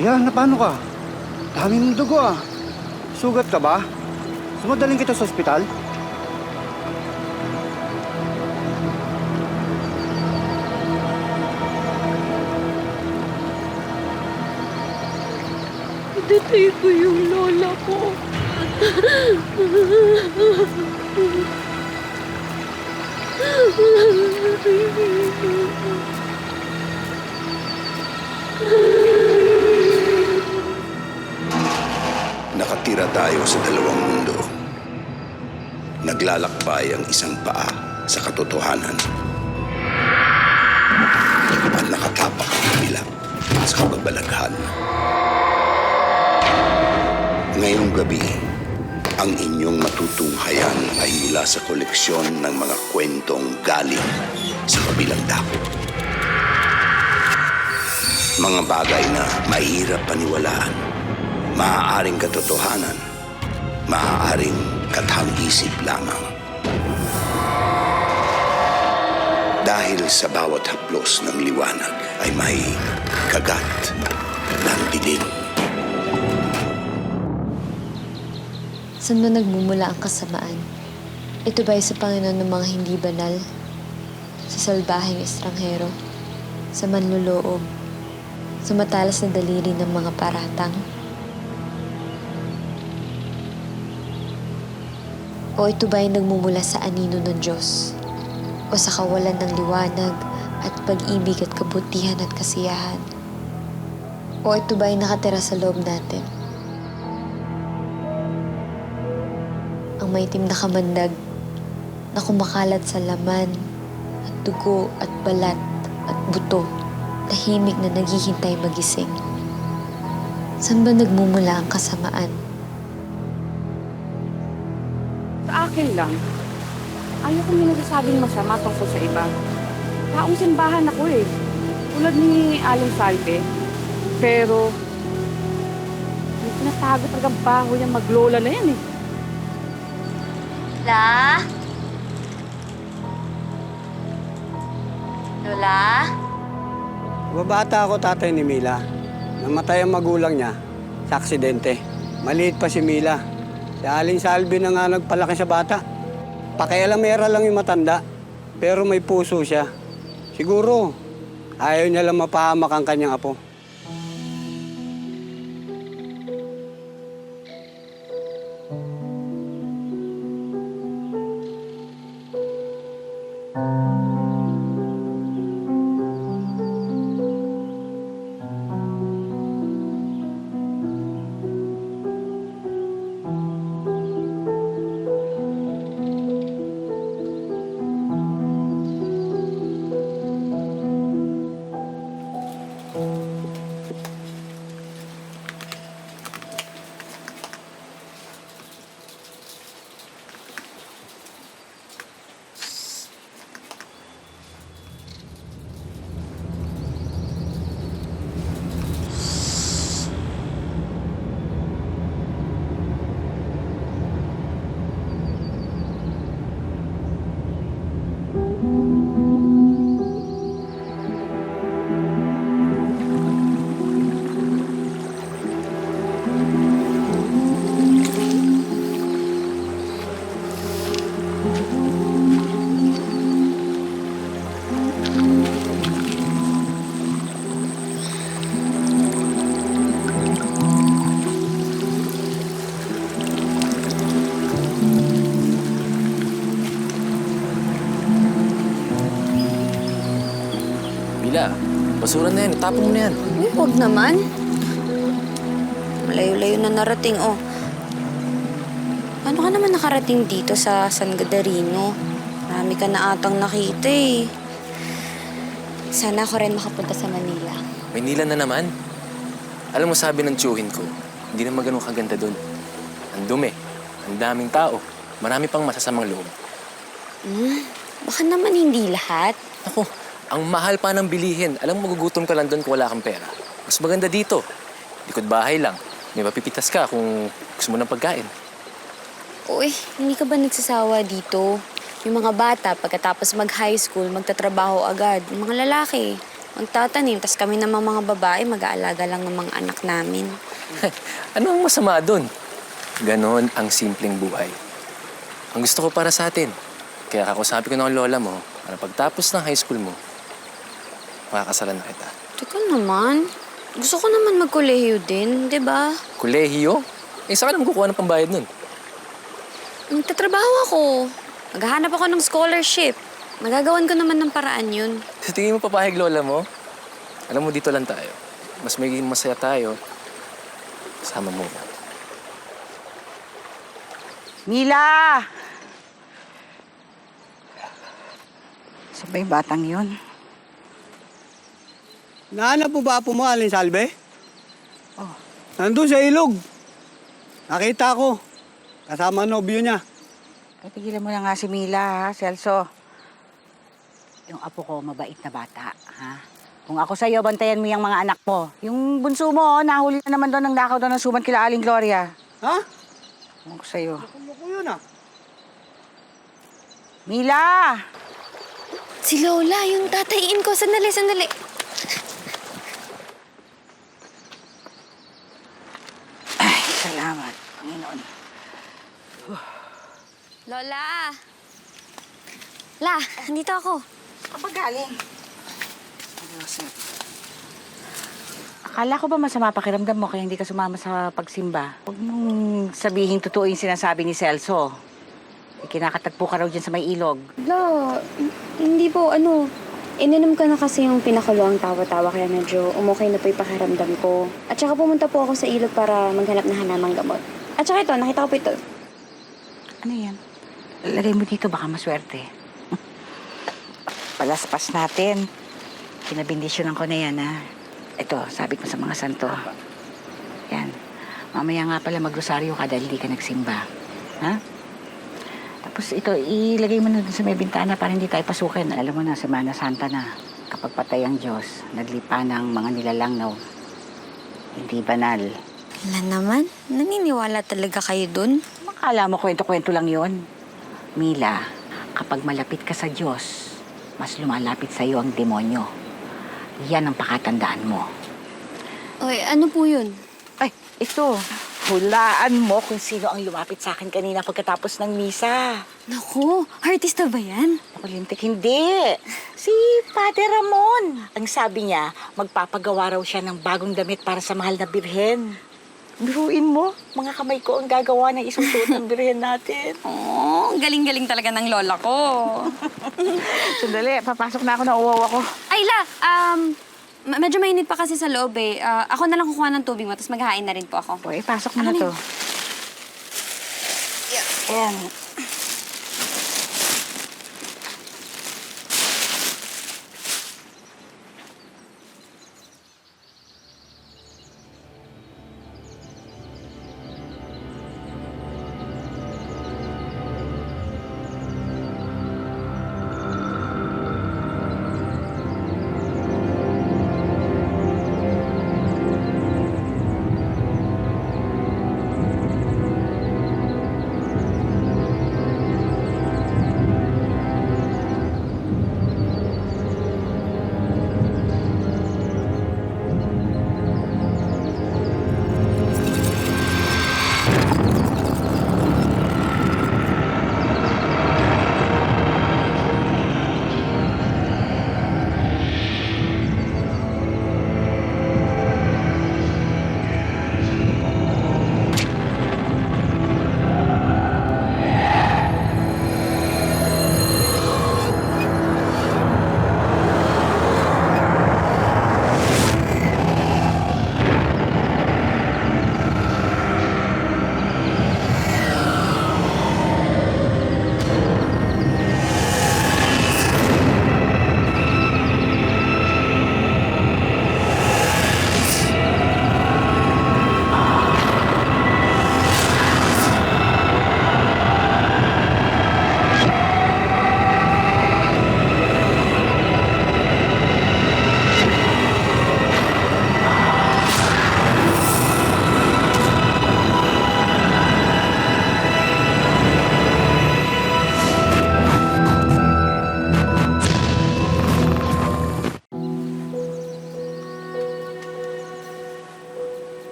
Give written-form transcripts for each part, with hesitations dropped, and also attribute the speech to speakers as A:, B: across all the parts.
A: Yan, na paano ka? Dami mong dugo ah. Sugat ka ba? Sumadaling kita sa ospital?
B: Itatay ko yung lola ko.
C: Nakatira tayo sa dalawang mundo. Naglalakbay ang isang paa sa katotohanan. At nakatapak ang kabila sa kababalaghan. Ngayong gabi, ang inyong matutunghayan ay mula sa koleksyon ng mga kwentong galing sa kabilang dako. Mga bagay na mahirap paniwalaan, maaaring katotohanan, maaaring kathang-isip lamang. Dahil sa bawat haplos ng liwanag ay may kagat ng dilim.
D: Saan ba nagmumula ang kasamaan? Ito ba ay sa Panginoon ng mga hindi banal? Sa salbaheng estranghero? Sa manluloob? Sa matalas na daliri ng mga paratang? O ito ba ay nagmumula sa anino ng Diyos? O sa kawalan ng liwanag at pag-ibig at kabutihan at kasiyahan? O ito ba ay nakatira sa loob natin? Ang maitim na kamandag na kumakalat sa laman at dugo at balat at buto, tahimik na naghihintay magising. Saan ba nagmumula ang kasamaan?
E: Sa akin lang, ayoko may nagsasabing masama tungkol sa iba. Taong simbahan ako eh. Tulad ni Aling Salve. Pero, may pinatago talagang baho yung maglola na yan eh.
D: Lola? Lola?
A: Babata ako, tatay ni Mila. Namatay ang magulang niya sa aksidente. Maliit pa si Mila. Si Aling Salvi na nga nagpalaki sa bata. Pakialamera lang yung matanda, pero may puso siya. Siguro, ayaw niya lang mapahamak ang kanyang apo.
F: Mila, basura na yan. Itapon mo na yan.
B: Huwag naman. Malayo-layo na narating, oh. Paano ka naman nakarating dito sa San Gadarino? Marami ka na atang nakita, eh. Sana ako rin makapunta sa Manila.
F: Maynila na naman. Alam mo, sabi ng tiyuhin ko, hindi naman ganun kaganda doon. Ang dumi, ang daming tao, marami pang masasamang loob.
B: Baka naman hindi lahat.
F: Ako, ang mahal pa ng bilihin. Alam mo, magugutom ka lang doon kung wala kang pera. Mas maganda dito. Likod bahay lang. May mapipitas ka kung gusto mo ng pagkain.
B: Uy, hindi ka ba nagsasawa dito? Yung mga bata, pagkatapos mag-high school, magtatrabaho agad. Yung mga lalaki, magtatanim, tas kami namang mga babae, mag-aalaga lang ng mga anak namin.
F: Ano ang masama dun? Ganon ang simpleng buhay. Ang gusto ko para sa atin. Kaya kakusapin ko ng lola mo, para pagtapos ng high school mo, makakasalan na kita.
B: Teka naman, gusto ko naman magkolehiyo din, di ba?
F: Kolehiyo? Eh, saan ka naman kukuha ng pambayad nun?
B: Magtatrabaho ako. Maghahanap ako ng scholarship. Magagawan ko naman ng paraan yun.
F: Sa tingin mo papahig lola mo? Alam mo, dito lang tayo. Mas magiging masaya tayo. Kasama mo.
G: Mila! Saan ba yung batang yun?
A: Nahanap mo ba apo mo, Aling Salve?
G: Oh.
A: Nandun sa ilog. Nakita ko. Kasama ang nobyo niya.
G: Tigilan mo na nga si Mila, ha, Celso. Yung apo ko, mabait na bata, ha? Kung ako sa'yo, bantayan mo yung mga anak mo. Yung bunso mo, nahuli na naman doon ng nakaw doon ng suman kila Aling Gloria.
A: Ha?
G: Kung ako sa'yo.
A: Kumuko yun ah.
G: Mila!
B: Si Lola, yung tatayin ko. Sandali, sandali.
G: Ay, salamat, Panginoon.
B: Lola! La, andito ako.
G: Kapag galing? Akala ko ba masama pakiramdam mo kaya hindi ka sumama sa pagsimba? Huwag mong sabihin totoo yung sinasabi ni Celso. Kinakatagpo ka raw dyan sa may ilog.
B: La, hindi po, ininom ka na kasi yung pinakaluang tawa-tawa kaya medyo umokay na po yung pakiramdam ko. At saka pumunta po ako sa ilog para maghanap na hanamang gamot. At saka ito, nakita ko po ito.
G: Ano yan? Lagay mo dito, baka maswerte. Palaspas natin. Pinabindisyonan ko na yan, ha? Ito, sabi ko sa mga santo. Yan. Mamaya nga pala magrosaryo ka dahil di ka nagsimba. Ha? Tapos ito, ilagay mo na dun sa may bintana para hindi tayo pasukin. Alam mo na, Semana Santa na. Kapag patay ang Diyos, naglipa ng mga nilalang na hindi banal.
B: Wala naman, naniniwala talaga kayo dun?
G: Makala mo kwento-kwento lang yon. Mila, kapag malapit ka sa Diyos, mas lumalapit sa iyo ang demonyo. Yan ang pakatandaan mo.
B: Oy, ano po yun?
G: Ay, ito. Hulaan mo kung sino ang lumapit sa akin kanina pagkatapos ng misa.
B: Naku, artista ba yan?
G: Ako, Lintik, hindi. Si Padre Ramon. Ang sabi niya, magpapagawa raw siya ng bagong damit para sa mahal na birhen. Biruin mo, mga kamay ko ang gagawa ng isang suot ng birhen natin.
B: Oh, galing-galing talaga ng lola ko.
G: Sandali, papasok na ako na uwaw ako.
B: Ay, La, medyo mainit pa kasi sa loob eh. Ako na lang kukuha ng tubig mo, tapos maghahain na rin po ako.
G: Okay, pasok mo na
B: Ano
G: to. Yan.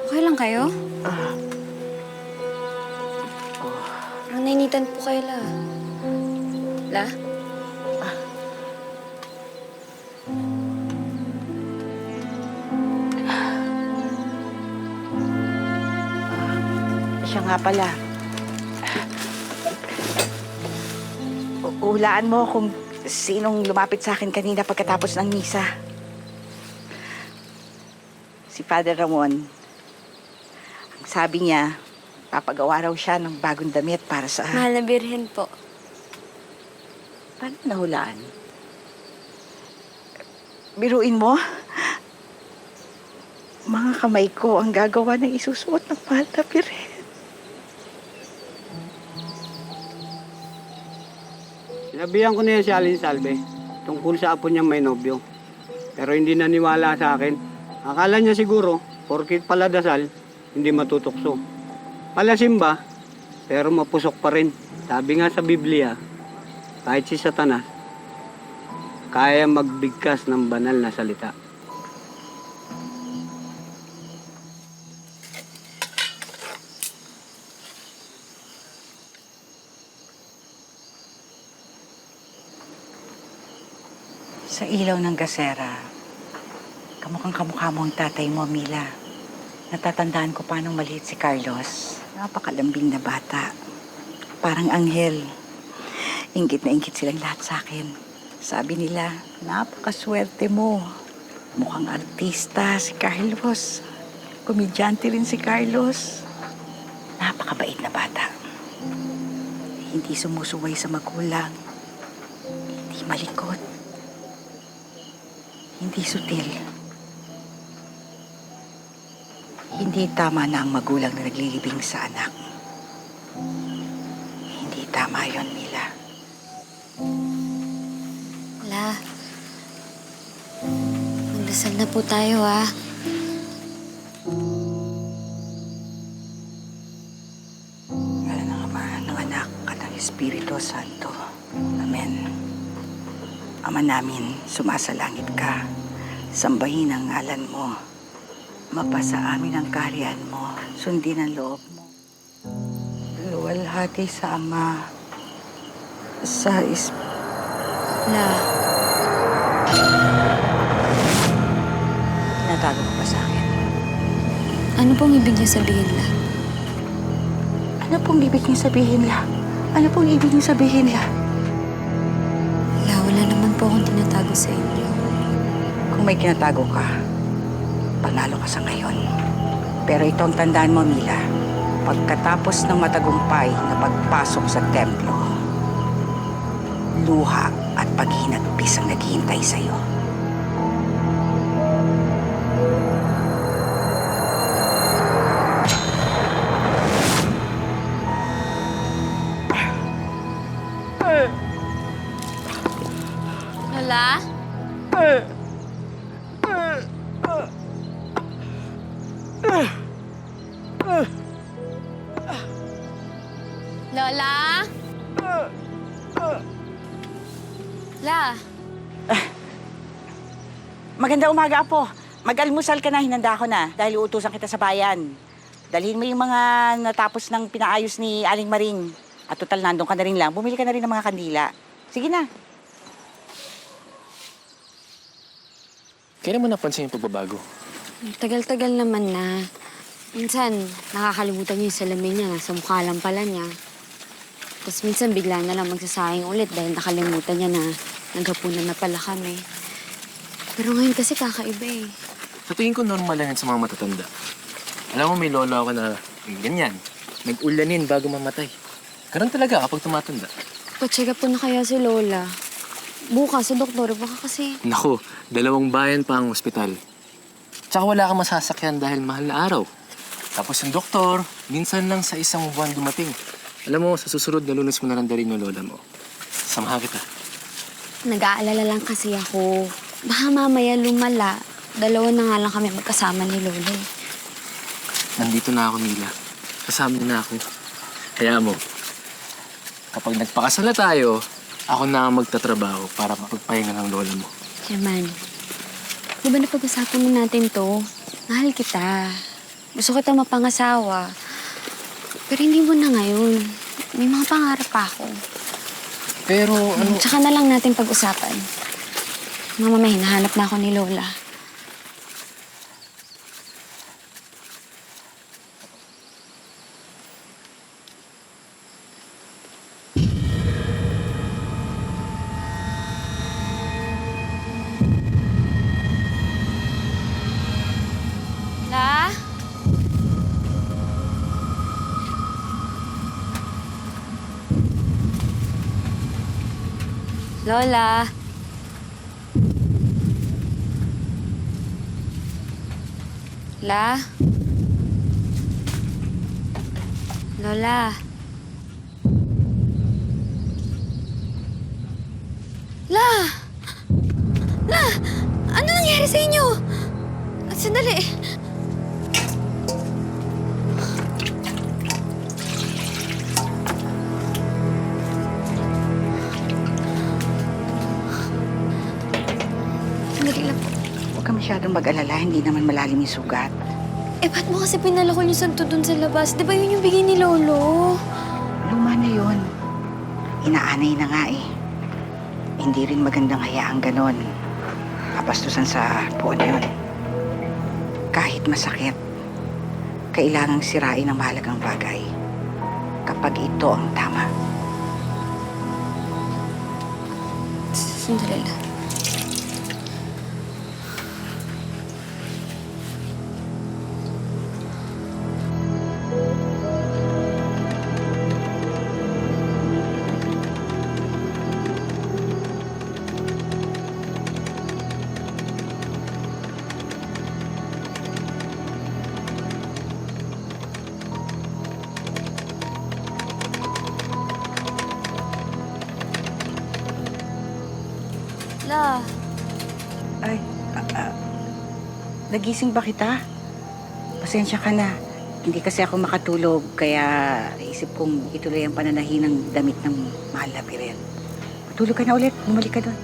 B: Okay lang kayo? Parang nainitan po kayo, La. La?
G: Siya nga pala. Hulaan mo kung sinong lumapit sa akin kanina pagkatapos ng misa. Si Father Ramon. Ang sabi niya, papagawa raw siya ng bagong damit para sa...
B: Mahal na birhen po.
G: Paano nahulaan? Biruin mo? Mga kamay ko ang gagawa ng isusuot ng mahal na birhen.
A: Sinabihan ko na yan si Aling Salve tungkol sa apo niyang may nobyo. Pero hindi naniwala sa akin. Akala niya siguro, porkit pala dasal, hindi matutukso. Palasimba, pero mapusok pa rin. Sabi nga sa Biblia, kahit si Satanas, kaya magbigkas ng banal na salita.
G: Sa ilaw ng gasera, kamukhang kamukha mo ang tatay mo, Mila. Natatandaan ko pa nung maliit si Carlos. Napakalambing na bata. Parang anghel. Ingit na ingit silang lahat sa akin. Sabi nila, napakaswerte mo. Mukhang artista si Carlos. Komedyante rin si Carlos. Napakabait na bata. Hindi sumusuway sa magulang. Hindi malikot. Hindi sutil. Hindi tama na ang magulang na naglilibing sa anak. Hindi tama yon, Mila.
B: La. Magdasal na po tayo, ha?
G: Ngalan ng Ama, ng Anak, at ng Espiritu Santo. Amen. Ama namin, sumasalangit ka. Sambahin ang ngalan mo. Mapasa amin ang kaharian mo. Sundin ang loob mo. Luwalhati sa Ama. Sa
B: La.
G: Tinatago ko pa sa akin.
B: Ano pong ibig niyo sabihin, La?
G: Ano pong ibig niyo sabihin, La? Ano pong ibig niyo sabihin, La?
B: La, wala naman po akong tinatago sa inyo.
G: Kung may kinatago ka, panalo ka sa ngayon. Pero ito ang tandaan mo, Mila. Pagkatapos ng matagumpay na pagpasok sa templo, luha at paghinagpis ang naghihintay sa'yo.
B: Lola? Lola? La?
G: Maganda umaga, Apo. Mag-almusal ka na, hinanda ko na dahil uutusan kita sa bayan. Dalhin mo yung mga natapos ng pinaayos ni Aling Maring. At total, nandun ka na rin lang. Bumili ka na rin ng mga kandila. Sige na.
F: Kailan mo napansin yung pagbabago?
B: Tagal-tagal naman na. Minsan, nakakalimutan niya yung salamin niya. Nasa mukha lang pala niya. Tapos minsan bigla na lang magsasayang ulit dahil nakalimutan niya na naghapunan na pala kami. Pero ngayon kasi kakaiba eh.
F: Sa tingin ko normal lang yan sa mga matatanda. Alam mo, may lola ako na ganyan. Nag-ulanin bago mamatay. Ganun talaga kapag tumatanda.
B: Pa-check up po na kaya si Lola. Bukas sa doktor, baka kasi...
F: Naku, 2 bayan pa ang ospital. Tsaka wala kang masasakyan dahil mahal na araw. Tapos yung doktor, minsan lang sa 1 buwan dumating. Alam mo, sa susunod na Lunes mo narandarin yung lola mo. Samahan kita.
B: Nag-aalala lang kasi ako. Baka mamaya lumala. 2 na nga lang kami magkasama ni Lola.
F: Nandito na ako, Mila. Kasama na ako. Kaya mo, kapag nagpakasala tayo, ako na ang magtatrabaho para mapagpahinga ng lola mo.
B: Yaman, di ba napag-usapan na natin to? Mahal kita. Gusto kita mapangasawa. Pero hindi mo na ngayon. May mga pangarap pa ako.
F: Pero ano...
B: Tsaka na lang natin pag-usapan. Mama, may hinahanap na ako ni Lola. La? Lola? La? Lola? La? La? Ano nangyari sa inyo? Sandali. Sandali lang po.
G: Huwag ka masyadong mag-alala, hindi naman malalim yung sugat.
B: Eh, ba't mo kasi pinalakol yung santo dun sa labas? Di ba yun yung bigay ni Lolo?
G: Luma na yun. Inaanay na nga eh. Hindi rin magandang hayaang ganon. Kapastusan sa puon yun. Kahit masakit, kailangang sirain ang mahalagang bagay kapag ito ang tama.
B: Sandali lang. La,
G: Ay, nagising ba kita? Pasensya ka na. Hindi kasi ako makatulog, kaya isip kong ituloy ang pananahi ng damit ng mahal na Pirel. Matulog ka na ulit, bumalik ka doon.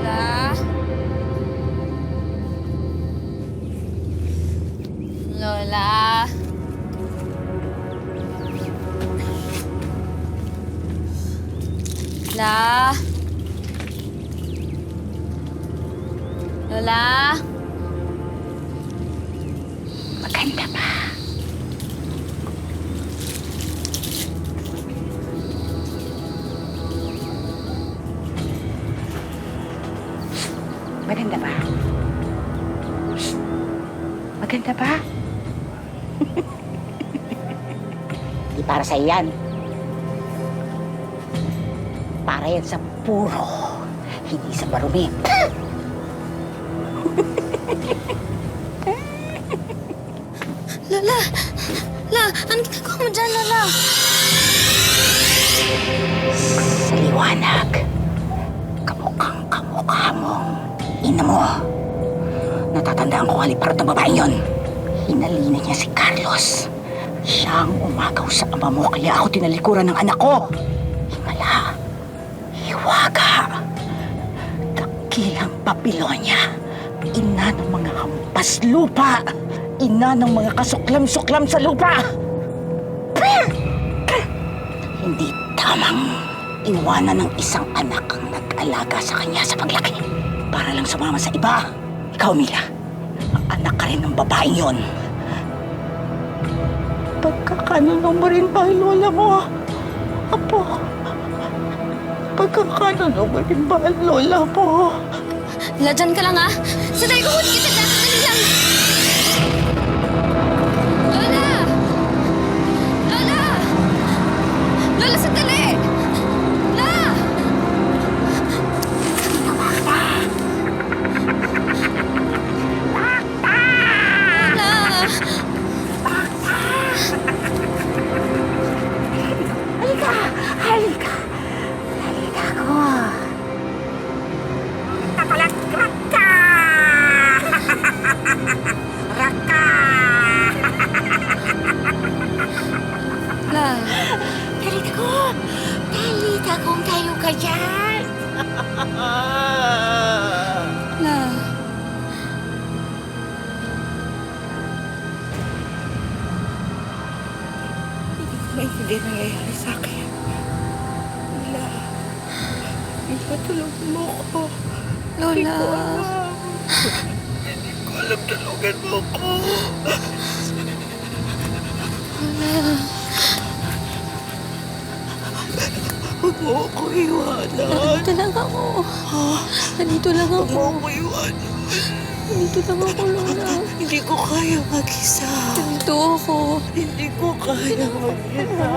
G: La? Lola? La? Lola? Maganda ba? Maganda ba? Maganda ba? Di para sa iyan. Para yan sa puro, hindi sa marumi.
B: Lola! La! Anong ginagawa mo dyan, Lola?
G: Sa liwanag, kamukhang kamukha mong ina mo. Natatandaan ko haliparot ng babaeng yon. Hinalina niya si Carlos. Siya ang umagaw sa ama mo, kaya ako tinalikuran ng anak ko. Himala. Hiwaga! Dakilang Babilonya! Ina ng mga hampas lupa! Ina ng mga kasuklam-suklam sa lupa! Hindi tamang iwanan ng isang anak ang nag-alaga sa kanya sa paglaki para lang sumama sa iba. Ikaw, Mila, anak ka rin ng babaeng yon. Pagkakanuno mo rin ba ang lola mo? Apo, pagkakanuno mo rin ba ang lola mo?
B: La, dyan ka lang ah. Sanay ko huli kita dyan. Dali lang. Lola! Lola! Lola, sandali! La! Lola!
G: Halika! Halika! Halika ko! Tapalat! Raka! Raka!
B: La!
G: Talita ko! Talita kong tayo ka dyan!
B: La!
G: May hindi nangyayari sa akin. Wala. Wala, tulungan mo ko.
B: Lola!
G: Hindi ko alam, tulungan mo ko. Huwag mo ako iwanan.
B: Nandito lang ako. Nandito lang
G: Huwag
B: ako.
G: mo ako iwanan.
B: Nandito lang ako, Lola.
G: Hindi ko kaya mag-isa.
B: Nandito ako.
G: Hindi ko kaya mag-isa.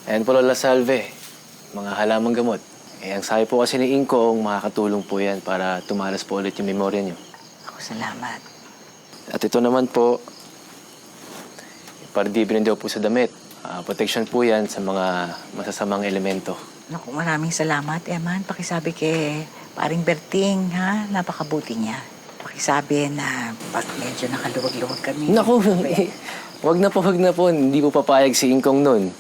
F: Ayan po, Lola Salve. Mga halamang gamot. Ang sabi po kasi ni Ingkong, makakatulong po yan para tumalas po ulit yung memorya niyo.
G: Ako, salamat.
F: At ito naman po, pardibi rin daw po sa damit. Protection po yan sa mga masasamang elemento.
G: Naku, maraming salamat, Eman. Pakisabi kay paring Berting, ha? Napakabuti niya. Pakisabi na pag medyo nakaluwag-luwag kami.
F: Naku, wag na po. Hindi po papayag si Ingkong nun.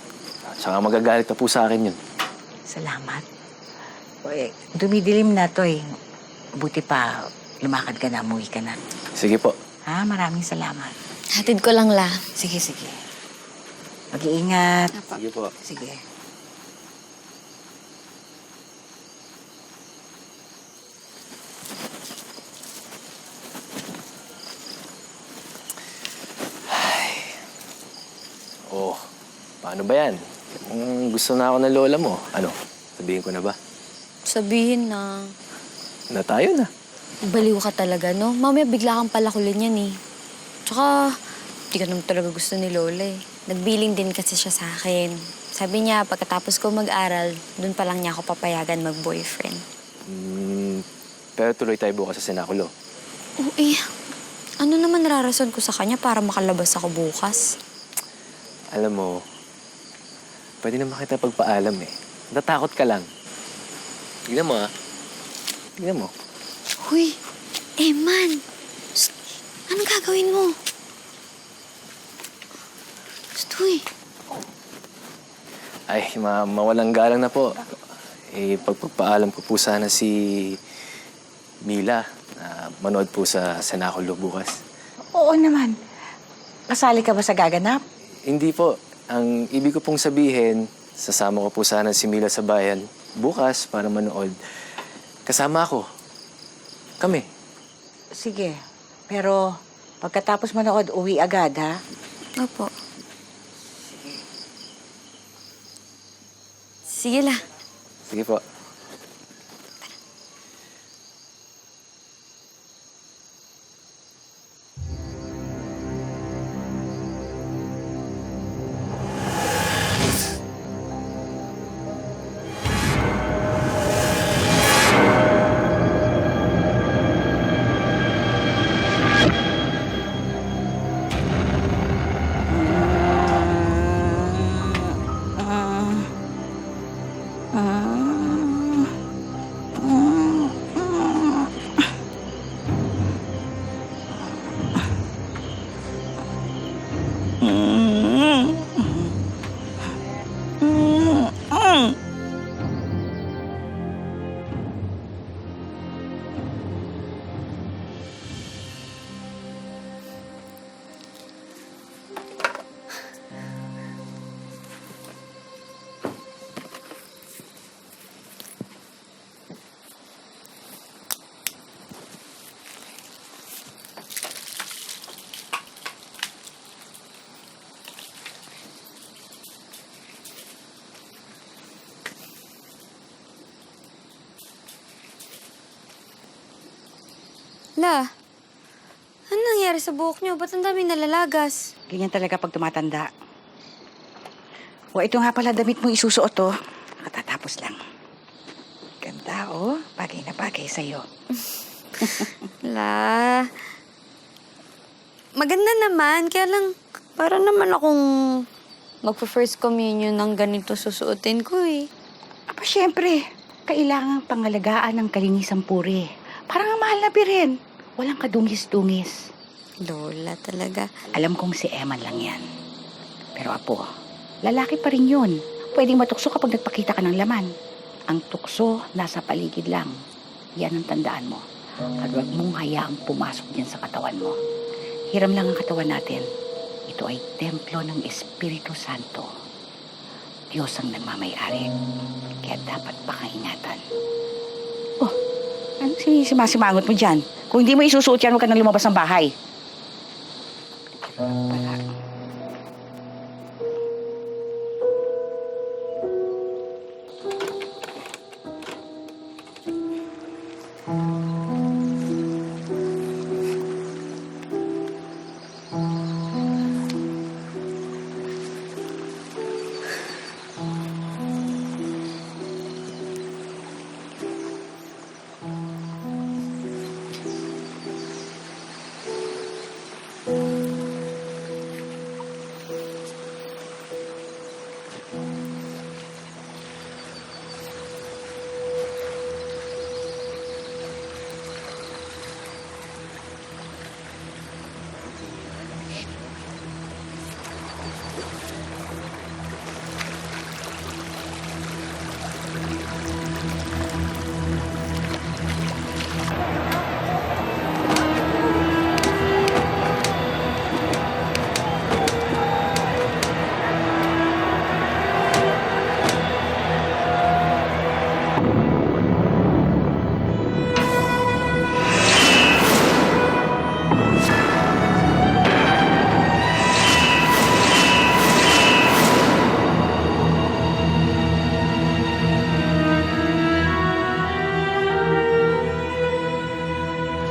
F: Saka magagalit pa po sa akin yun.
G: Salamat. Uy, dumidilim na to eh. Buti pa, lumakad ka na, umuwi ka na.
F: Sige po.
G: Ha? Maraming salamat.
B: Hatid ko lang, La.
G: Sige, sige. Mag-iingat.
F: Sige po.
G: Sige.
F: Oh, paano ba yan? Kung gusto na ako ng lola mo, ano? Sabihin ko na ba?
B: Sabihin na.
F: Na tayo na.
B: Baliw ka talaga, no? Mamaya bigla kang palakulin yan eh. Tsaka, di ka naman talaga gusto ni Lola eh. Nagbiling din kasi siya sa akin. Sabi niya, pagkatapos ko mag-aral, dun pa lang niya ako papayagan mag-boyfriend.
F: Pero tuloy tayo bukas sa sinakulo.
B: Oo eh. Ano naman nararason ko sa kanya para makalabas ako bukas?
F: Alam mo, pwede naman kita pagpaalam eh. Natakot ka lang. Tignan mo ah. Tignan mo.
B: Huy, Eman. Shh, anong gagawin mo? Huy.
F: Ay, mawalang galang na po. Pagpapaalam ko po sana si Mila na manood po sa Senaculo bukas.
G: Oo naman. Kasali ka ba sa gaganap?
F: Hindi po. Ang ibig ko pong sabihin, sasama ko po sana si Mila sa bayan bukas para manood. Kasama ako. Kami.
G: Sige. Pero pagkatapos manood, uwi agad, ha?
B: Opo. Sige la.
F: Sige po.
B: La, ano nangyari sa buhok niyo? Ba't ang daming nalalagas?
G: Ganyan talaga pag tumatanda. O, ito nga pala damit mo isusuot, oh. Katatapos lang. Ganda, oh. Bagay na bagay sa'yo.
B: La, maganda naman. Kaya lang, para naman akong magpa-first communion ng ganito susuotin ko eh.
G: Aba, syempre. Kailangan pangalagaan ng kalinisang puri. Parang ang mahal na birin. Walang kadungis-dungis.
B: Lola talaga.
G: Alam kong si Eman lang yan. Pero apo, lalaki pa rin yun. Pwedeng matukso kapag nagpakita ka ng laman. Ang tukso nasa paligid lang. Yan ang tandaan mo. At huwag mong hayaang pumasok dyan sa katawan mo. Hiram lang ang katawan natin. Ito ay templo ng Espiritu Santo. Diyos ang nagmamayari. Kaya dapat pakaingatan. Oh, anong sinisimangot mo dyan? Kung hindi mo isusuot yan, huwag ka nang lumabas ng bahay. Pala.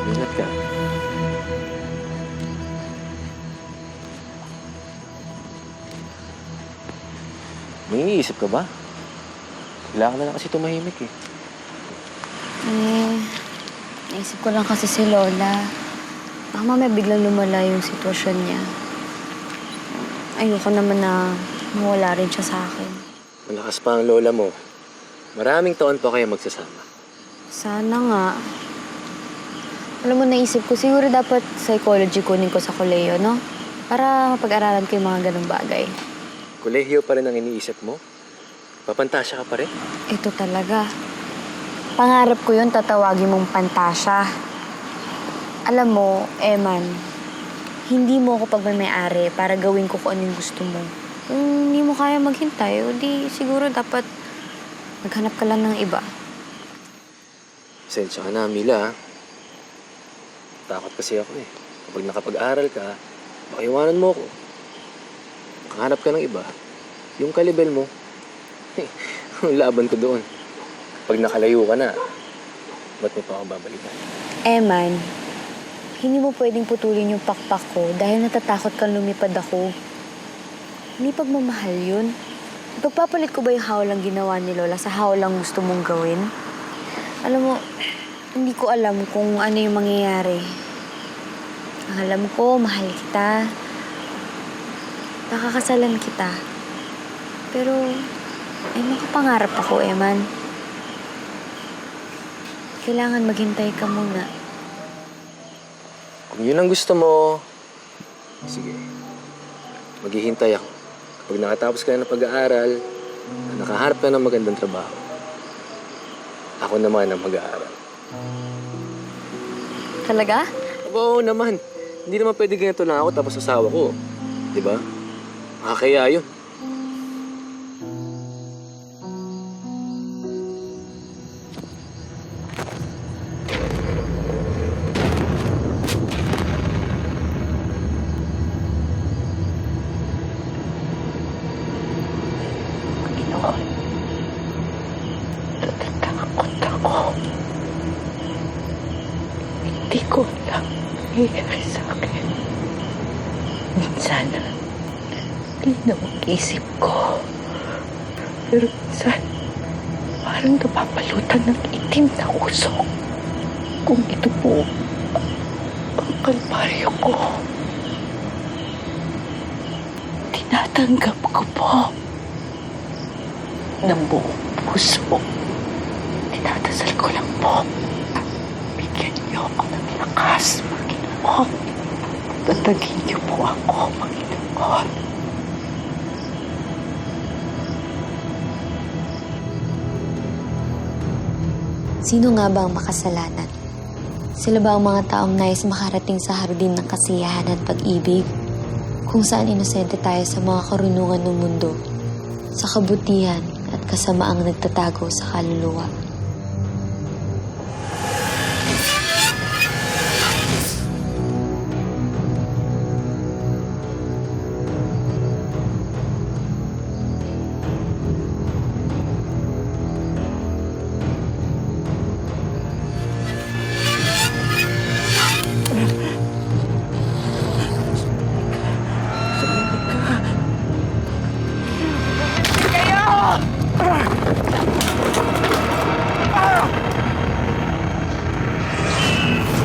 F: Ingat ka. May iniisip ka ba? Kailangan na lang kasi tumahimik eh.
B: Naisip ko lang kasi si Lola. Baka mamaya biglang lumala yung sitwasyon niya. Ayoko naman na mawala rin siya sa akin.
F: Malakas pa ang lola mo. Maraming taon pa kayo magsasama.
B: Sana nga. Alam mo, naisip ko, siguro dapat psychology kunin ko sa koleyo, no? Para mapag-aralan ko yung mga ganong bagay.
F: Kolehiyo pa rin ang iniisip mo? Papantasya ka pa rin?
B: Ito talaga. Pangarap ko yun, tatawagin mong Pantasya. Alam mo, Eman, hindi mo ako pagmamayari para gawin ko kung ano yung gusto mo. Kung hindi mo kaya maghintay, o di siguro dapat maghanap ka lang ng iba.
F: Sensya ka na, Mila. Takot kasi ako eh. Kapag nakapag-aral ka, baka iwanan mo ako. Makahanap ka ng iba. Yung kalibel mo, laban ko doon. Pag nakalayo ka na, ba't mo pa ako babalikan?
B: Eman, hindi mo pwedeng putulin yung pakpak ko dahil natatakot kang lumipad ako. Hindi pagmamahal yun. Ipagpapalit ko ba yung hawlang ginawa ni Lola sa hawlang gusto mong gawin? Alam mo, hindi ko alam kung ano yung mangyayari. Ang alam ko, mahal kita. Nakakasalan kita. Pero, ay makapangarap ako, Eman. Kailangan maghintay ka muna.
F: Kung yun ang gusto mo, sige. Maghihintay ako. Kapag nakatapos ka na ng pag-aaral, nakaharap ka ng magandang trabaho, ako naman ang mag-aaral.
B: Talaga?
F: Oo naman. Hindi naman pwede ganito lang ako tapos asawa ko. Di ba? Makakaya yun.
G: Panginoon, natatakot ako. Hindi ko nangyayari sa akin. Minsan, linaw ang isip ko. Pero minsan, parang napapalutan ng itim na usok. Kung ito po ang kalbaryo ko, tinatanggap ko po ng buong puso. Tinadasal ko lang po. Bigyan niyo ako ng lakas, Panginoon. Tatagin niyo po ako, Panginoon.
D: Sino nga ba ang makasalanan? Sila ba ang mga taong nais makarating sa hardin ng kasiyahan at pag-ibig? Kung saan inosente tayo sa mga karunungan ng mundo, sa kabutihan at kasamaang nagtatago sa kaluluwa.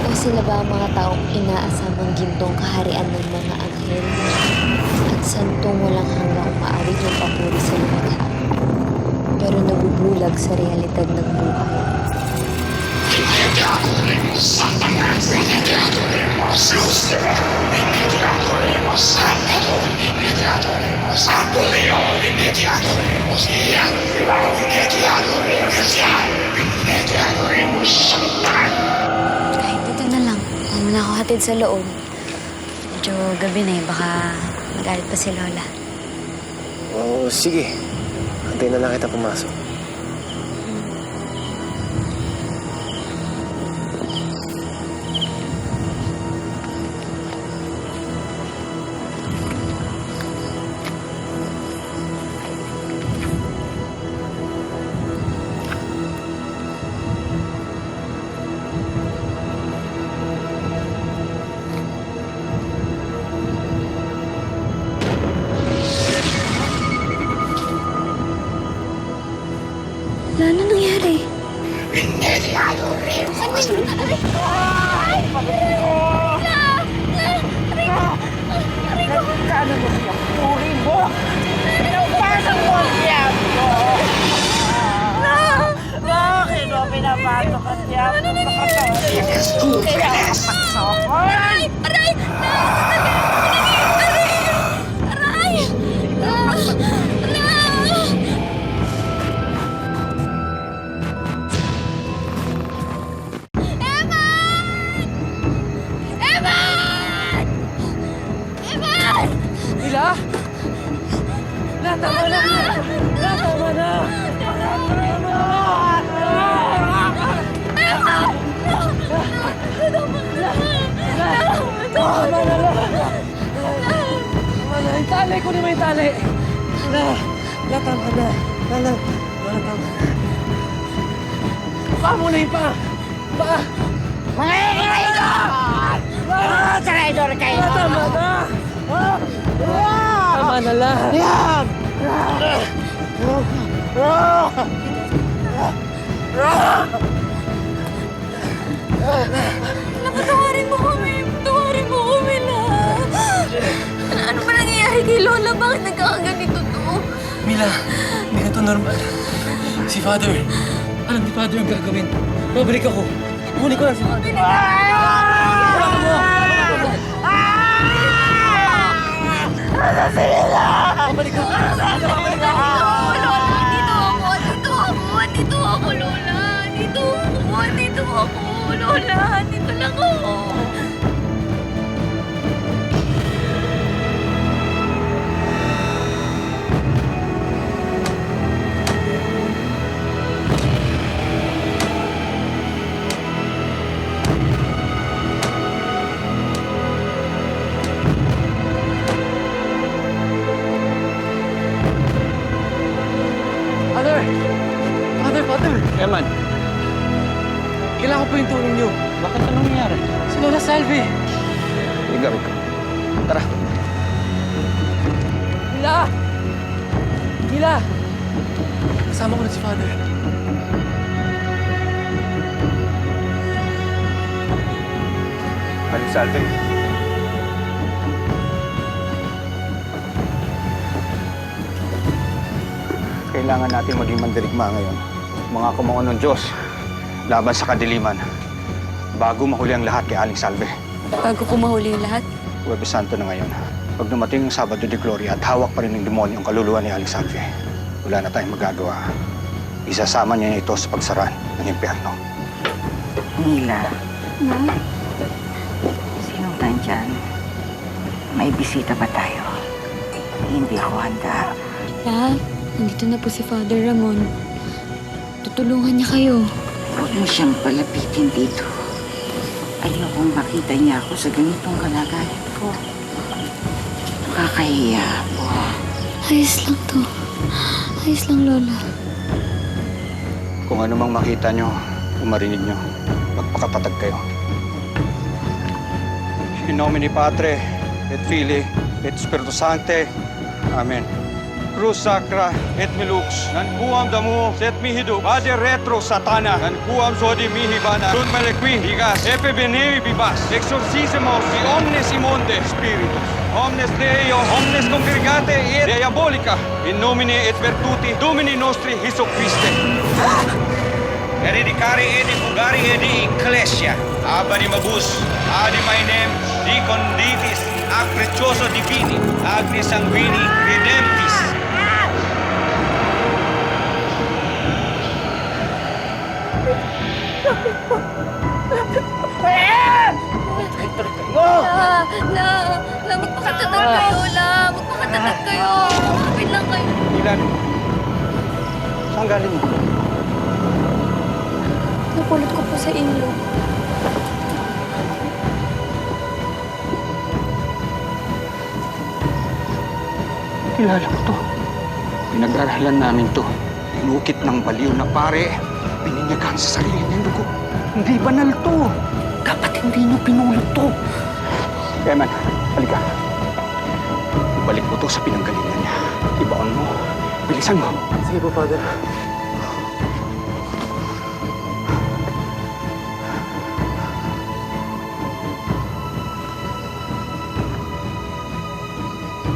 D: O sila ba ang mga taong inaasamang gintong kaharian ng mga anghel at santong walang hanggang maaari ng papuri sa lumikha, pero nabubulag sa realidad ng buhay?
B: Kahit dito na lang. Huwag mo na ako hatid sa loob. Medyo gabi na eh. Baka magalit pa si Lola.
F: Oo, sige. Antayin na lang kita pumasok.
B: Wala na nangyari.
H: Bakit mo pinapatok at yan? Kaya pagsokon!
B: Aray! Aray! Aray!
H: Mila? Na, tama na! Na, tama na! Tama na lang! Tama na! Yung tali! Kunin mo yung tali! Na, tama na! Na, tama na! Paa mo na yung paa! Paa! Mga traidor! Mga traidor kayo! Tama na! Tama na lang! Yan!
B: Patawarin mo kami! Patawarin mo kami na! Ano ba nangyayari kay Lola? Bakit nagkakaganito to?
F: Mila, hindi na to normal. Si Father, alam ni Father ang gagawin. Babalik ako. Kunin ko lang si Father. Babalik ako.
B: Dito ako, Lola! Dito ako, Lola! Dito lang ako!
F: Father!
A: Eman,
F: Kailangan ko po yung tulong niyo.
A: bakit anong nangyari?
F: Si Lola Salve.
I: Ligaw ka. Tara.
H: Mila! Mila! Kasama ko na si Father.
I: Aling Salve. Kailangan natin maging mandirigma ngayon. Mga kumaon ng Diyos, laban sa kadiliman, bago mahuli ang lahat kay Aling Salve.
B: Bago ko mahuli yung lahat,
I: Huwebes Santo na ngayon. Pag dumating yung Sabado de Gloria at hawak pa rin ng demonyo ang kaluluwa ni Aling Salve, wala na tayong magagawa. Isasama niya ito sa pagsara ng impyerno.
G: Mila. Sinong nandyan? May bisita ba tayo? Hindi ako handa.
D: Pa, nandito na po si Father Ramon. Tutulungan niya kayo.
G: Huwag mo siyang palapitin dito. Ayokong makita niya ako sa ganitong kalagayan ko. Nakakahiya po.
D: Ayos lang to. Ayos lang, Lola.
I: Kung ano mang makita nyo o marinig nyo, magpakatatag kayo. In nomine Patre, et Filii, et Spiritus Sancte. Amen. Cruz Sacra et Milux, nan kuam damu set mihidu, ade retro satana, nan kuam sodi mihibana, sun melequi higas, epe benevi bibas, exorcisimo di omnes imonde spiritus, omnes Deo, omnes congregate et diabolica, in nomine et virtuti Domini nostri Jesu Christe. Eredicari edi fugari edi ecclesia, abani mabus, adi mainem, di conditis, ac precioso divini, agni sanguini redemptis.
D: Magpakatatag kayo, La. Magpakatatag kayo. Kapit lang kayo.
I: Ilan? Saan galing mo?
D: Napulot ko po sa inyo.
I: Kilala ko to. Pinag-aralan namin to. Inukit ng baliw na pare. Pininyagan sa sarili niyang dugo. Hindi banal to. Dapat hindi niyo pinulot to. Eman, halika. Ibalik mo to sa pinanggalingan niya. Ibaon mo. Bilisan mo.
H: Sige po, Father.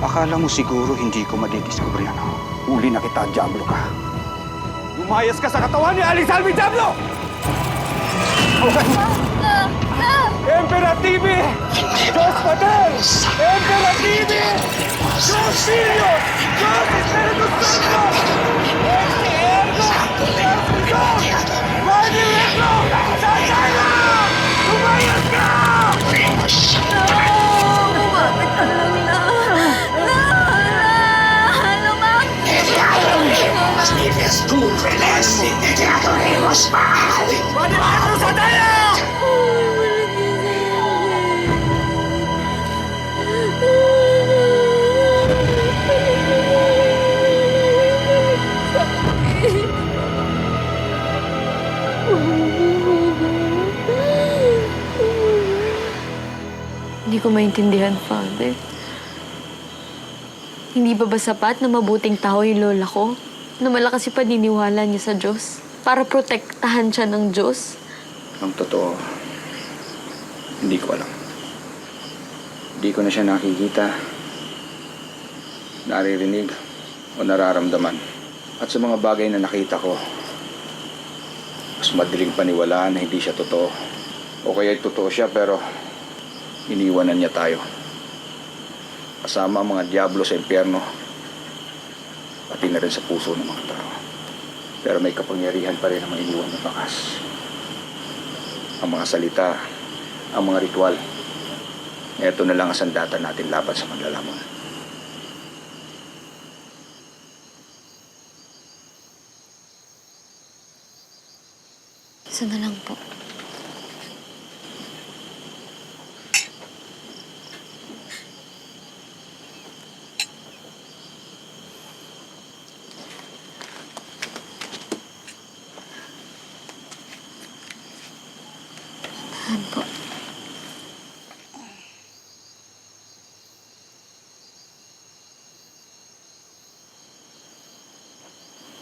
I: Akala mo siguro hindi ko madidiscover yan. Uli na kita, Diablo ka. Lumayas ka sa katawan ni Aling Salve, Diablo! Imperativi! Dios Pater! Imperativi! Dios Filio! Dios Espiritu Santo! Este ergo! Dios! Manilegro! Santana! Lumayas ka!
D: Lumapit ka lang, La. La!
I: Manilegro, Santana!
D: Hindi ko maintindihan, Father. Hindi ba sapat na mabuting tao yung lola ko? Na malakas yung paniniwala niya sa Diyos? Para protektahan siya ng Diyos?
I: Ang totoo, hindi ko alam. Hindi ko na siya nakikita, naririnig, o nararamdaman. At sa mga bagay na nakita ko, mas madaling paniwalaan na hindi siya totoo. O kaya totoo siya pero iniwanan niya tayo. Kasama ang mga diablo sa impyerno, pati na rin sa puso ng mga tao. Pero may kapangyarihan pa rin ang iniwan ng bakas. Ang mga salita, ang mga ritual. Ito na lang ang sandata natin laban sa manlalamon.
D: Isa na lang po. Tahan po.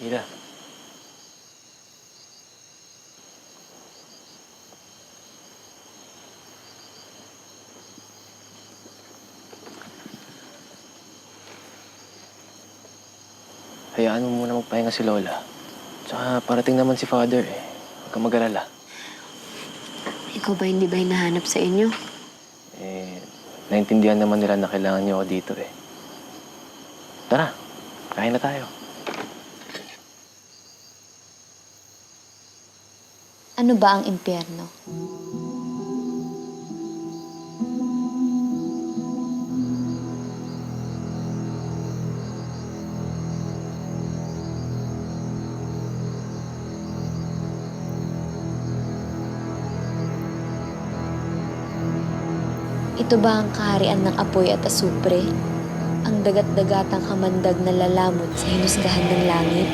F: Mila. Hayaan mo muna magpahinga si Lola. Tsaka parating naman si Father eh. Huwag kang mag-alala.
B: Ikaw ba hindi ba hinahanap sa inyo?
F: Naintindihan naman nila na kailangan niyo ako dito eh. Tara, kain na tayo.
D: Ano ba ang impyerno? Ito ba ang kaharian ng apoy at asupre? Ang dagat-dagatang kamandag na lalamon sa hinusgahan ng langit?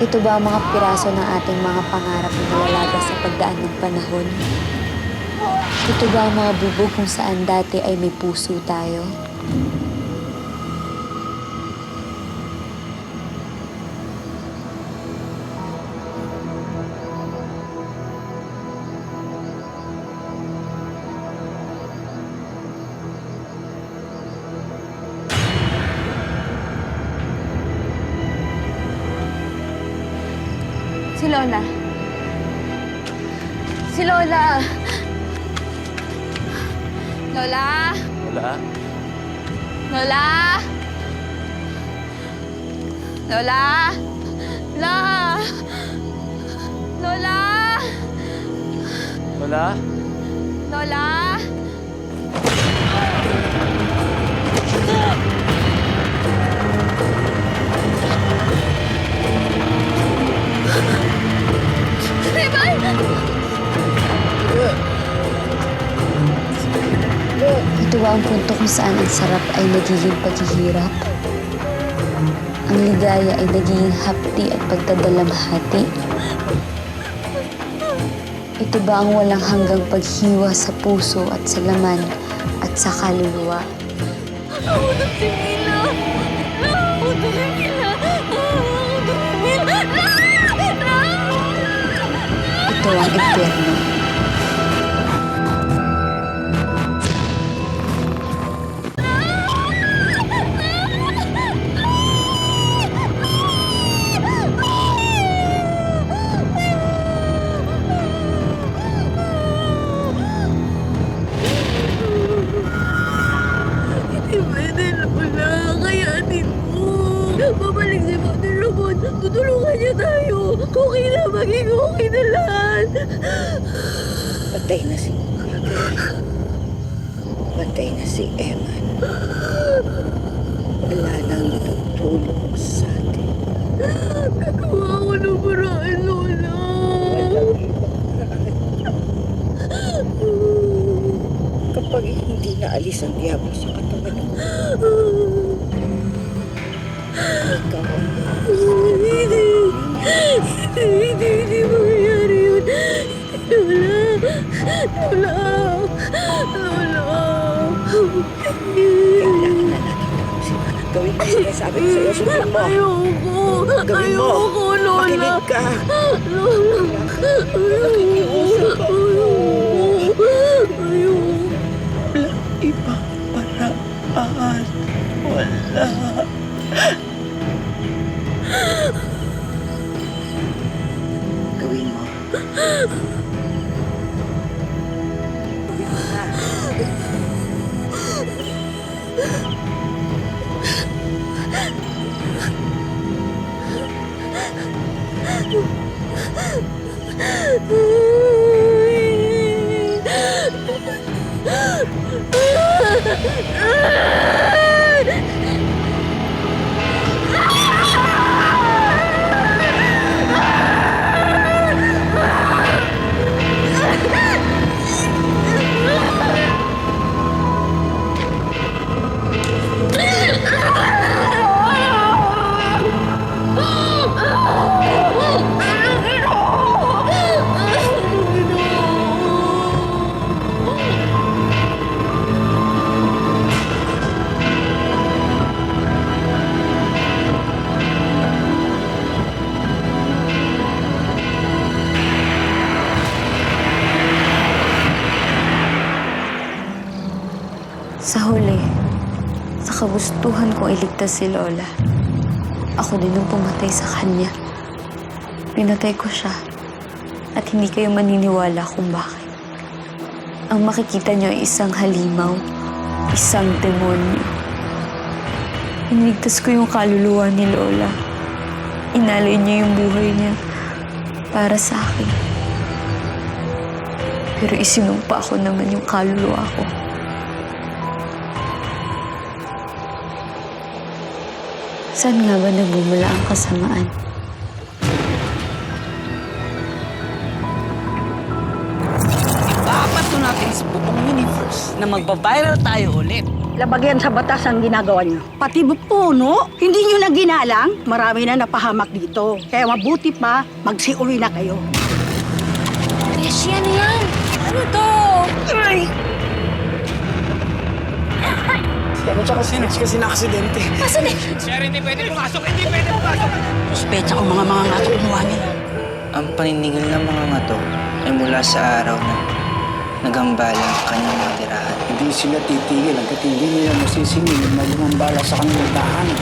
D: Ito ba ang mga piraso ng ating mga pangarap na nalalagas sa pagdaan ng panahon? Ito ba ang mga bubog kung saan dati ay may puso tayo?
B: Si Lola. Si Lola! Lola!
F: Lola?
B: Lola! Lola! Lola! Lola!
F: Lola?
B: Lola!
D: Ito ba ang punto kung saan ang sarap ay nagiging paghihirap? Ang ligaya ay nagiging hapdi at pagtadalamhati? Ito ba ang walang hanggang paghiwa sa puso at sa laman at sa kaluluwa? Ito ang impyerno.
H: Babalik si Father Ramon. Tutulungan niya tayo. Okay na, maging okay na lahat.
G: Patay na si Peter. Patay na si Eman. Wala nang tutulong sa atin.
H: Nagawa ko ng paraan, Lola.
G: Kapag hindi naalis ang diablo sa katawan mo, ikaw ang
H: Hindi mangyayari yun. Lola. Lola. Lola.
G: kailangan na natin tapusin. Gawin mo sinasabi ko sa'yo. Sundin mo.
H: Ayoko.
G: Gawin mo.
H: Ayoko, Lola.
G: Makinig ka.
H: Lola.
G: Nakikiusap ako.
H: Ayoko.
G: Ibang paraan. Wala. Gawin mo.
D: Sa huli, sa kagustuhan kong iligtas si Lola, ako din ang pumatay sa kanya. Pinatay ko siya at hindi kayo maniniwala kung bakit. Ang makikita niyo ay isang halimaw, isang demonyo. Iniligtas ko yung kaluluwa ni Lola. Inalay niya yung buhay niya para sa akin. Pero isinumpa ko naman yung kaluluwa ko. Saan nga ba nagmumula ang kasamaan?
J: Ipapato natin sa buong universe na magbabiral tayo ulit.
K: Labagyan sa batas ang ginagawa niyo. Pati puno, hindi niyo na ginalang. Marami na napahamak dito. Kaya mabuti pa, magsiuwi na kayo.
B: Beshi, ano yan? Ano to?
K: Ay!
H: Kasi na-aksidente.
K: Suspecha ko mga ngato kumuha niyo.
J: Ang paninigil ng mga ngato ay mula sa araw na nagambala ang kanyang mga tirahan.
A: Hindi sila titigil hanggat hindi nila masisingil na lumambala sa kanilang tahanan.